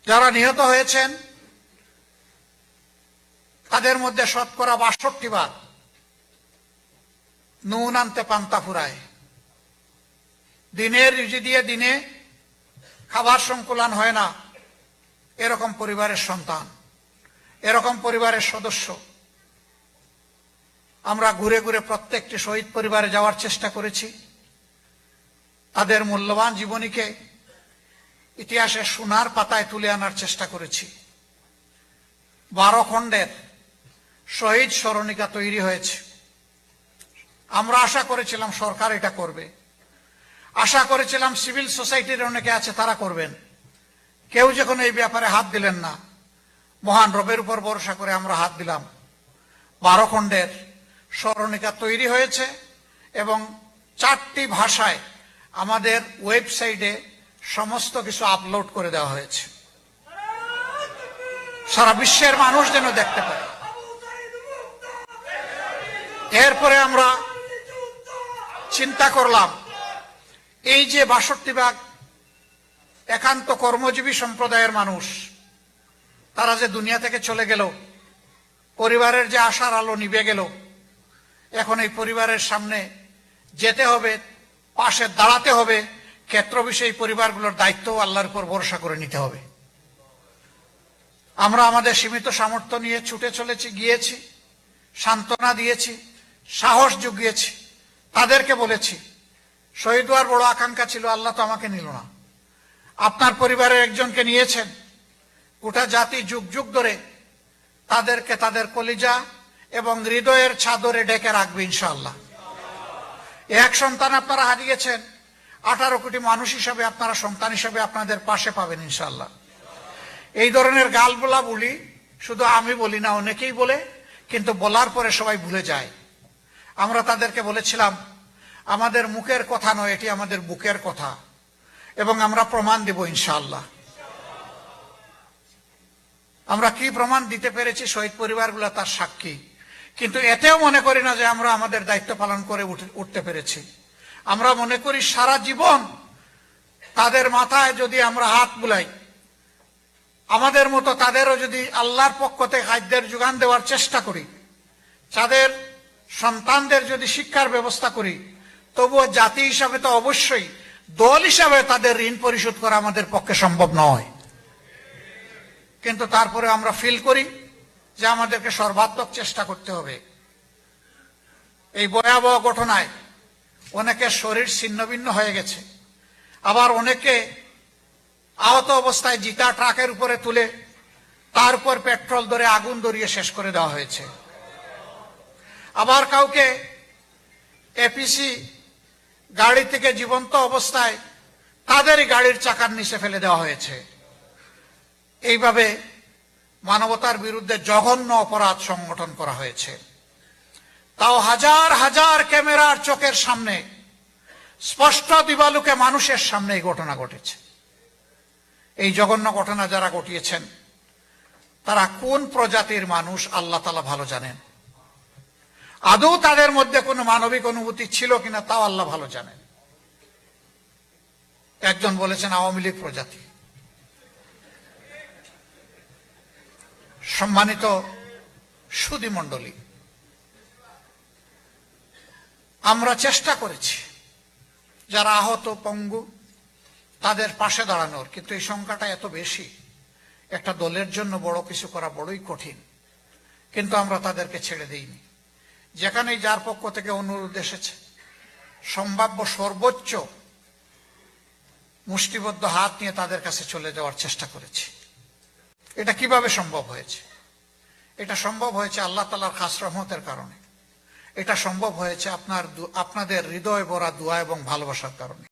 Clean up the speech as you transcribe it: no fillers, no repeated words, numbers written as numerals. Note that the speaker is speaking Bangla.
যারা নিহত হয়েছেন তাদের মধ্যে শতকরা ৬২ বার নুন আনতে পান্তা ফুরায়। দিনের রুজি দিয়ে দিনে খাবার সংকুলান হয় না, এরকম পরিবারের সন্তান, এরকম পরিবারের সদস্য। আমরা ঘুরে ঘুরে প্রত্যেকটি শহীদ পরিবারে যাওয়ার চেষ্টা করেছি, তাদের মূল্যবান জীবনীকে ইতিহাসের সোনার পাতায় তুলে আনার চেষ্টা করেছি। 12 খণ্ডের শহীদ স্মরণিকা তৈরি হয়েছে। আমরা আশা করেছিলাম সরকার এটা করবে, আশা করেছিলাম সিভিল সোসাইটির অনেকে আছে তারা করবেন। কেউ যখন এই ব্যাপারে হাত দিলেন না, মহান রবের উপর ভরসা করে আমরা হাত দিলাম। 12 খণ্ডের স্মরণিকা তৈরি হয়েছে এবং 4টি ভাষায় আমাদের ওয়েবসাইটে সমস্ত কিছু আপলোড করে দেওয়া হয়েছে, সারা বিশ্বের মানুষ যেন দেখতে পায়। এরপরে আমরা চিন্তা করলাম, এই যে ৬২ ভাগ একান্ত কর্মজীবী সম্প্রদায়ের মানুষ, তারা যে দুনিয়া থেকে চলে গেল, পরিবারের যে আশার আলো নিভে গেল, এখন এই পরিবারের সামনে যেতে হবে, পাশে দাঁড়াতে হবে, ক্ষেত্র বিষয়ী পরিবারগুলোর দায়িত্ব আল্লাহর উপর ভরসা করে নিতে হবে। আমরা আমাদের সীমিত সামর্থ্য নিয়ে ছুটে চলেছি, গিয়েছি, সান্ত্বনা দিয়েছি, সাহস জুগিয়েছি। তাদেরকে বলেছি, শহীদ হওয়ার বড় আকাঙ্ক্ষা ছিল, আল্লাহ তো আমাকে নিল না, আপনার পরিবারের একজনকে নিয়েছেন। গোটা জাতি যুগ যুগ ধরে তাদেরকে তাদের কলিজা এবং হৃদয়ের চাদরে ডেকে রাখবে ইনশাআল্লাহ। এক সন্তান আপনারা হারিয়েছেন, 18 কোটি মানুষ হিসাবে আপনারা সন্তান হিসাবে আপনাদের পাশে পাবেন ইনশাআল্লাহ। এই ধরনের গালবোলা বলি শুধু আমি বলি না, অনেকেই বলে, কিন্তু বলার পরে সবাই ভুলে যায়। আমরা তাদেরকে বলেছিলাম, আমাদের মুখের কথা নয়, এটি আমাদের বুকের কথা, এবং আমরা প্রমাণ দেব ইনশাআল্লাহ। আমরা কি প্রমাণ দিতে পেরেছি শহীদ পরিবারগুলো তার সাক্ষী। কিন্তু এতেও মনে করি না যে আমরা আমাদের দায়িত্ব পালন করে উঠতে পেরেছি। আমরা মনে করি সারা জীবন তাদের মাথায় যদি আমরা হাত বুলাই, আমাদের মতো তাদেরও যদি আল্লাহর পক্ষ থেকে খাদ্যের যোগান দেওয়ার চেষ্টা করি, তাদের সন্তানদের যদি শিক্ষার ব্যবস্থা করি, তবুও জাতি হিসাবে তো অবশ্যই, দল হিসাবে তাদের ঋণ পরিশোধ করা আমাদের পক্ষে সম্ভব নয়। কিন্তু তারপরে আমরা ফিল করি যে আমাদেরকে সর্বাত্মক চেষ্টা করতে হবে। এই ভয়াবহ ঘটনায় অনেকের শরীর ছিন্নভিন্ন হয়ে গেছে, আবার অনেকে আহত অবস্থায় জিতা ট্রাকের উপরে তুলে তার উপর পেট্রোল ধরে আগুন ধরিয়ে শেষ করে দেওয়া হয়েছে। আবার কাউকে এপিসি গাড়ি থেকে জীবন্ত অবস্থায় তাদেরই গাড়ির চাকার নিচে ফেলে দেওয়া হয়েছে। এইভাবে মানবতার বিরুদ্ধে জঘন্য অপরাধ সংগঠন করা হয়েছে, তাও হাজার হাজার ক্যামেরার চোখের সামনে, স্পষ্ট দিবালোকে মানুষের সামনে এই ঘটনা ঘটেছে। এই জঘন্য ঘটনা যারা ঘটিয়েছেন তারা কোন প্রজাতির মানুষ আল্লাহ তাআলা ভালো জানেন। আদৌ তাদের মধ্যে কোনো মানবিক অনুভূতি ছিল কিনা তাও আল্লাহ ভালো জানেন। একজন বলেছেন আওয়ামী লীগ প্রজাতি। সম্মানিত সুধী মণ্ডলী, আমরা চেষ্টা করেছি যারা আহত পঙ্গু তাদের পাশে দাঁড়ানোর, কিন্তু এই সংখ্যাটা এত বেশি, একটা দলের জন্য বড় কিছু করা বড়ই কঠিন। কিন্তু আমরা তাদেরকে ছেড়ে দিইনি। যেখানেই যার পক্ষ থেকে অনুরোধ এসেছে, সম্ভাব্য সর্বোচ্চ মুষ্টিবদ্ধ হাত নিয়ে তাদের কাছে চলে যাওয়ার চেষ্টা করেছি। এটা কিভাবে সম্ভব হয়েছে? এটা সম্ভব হয়েছে আল্লাহ তাআলার খাস রহমতের কারণে। এটা সম্ভব হয়েছে আপনাদের হৃদয় ভরা দোয়া এবং ভালোবাসার কারণে।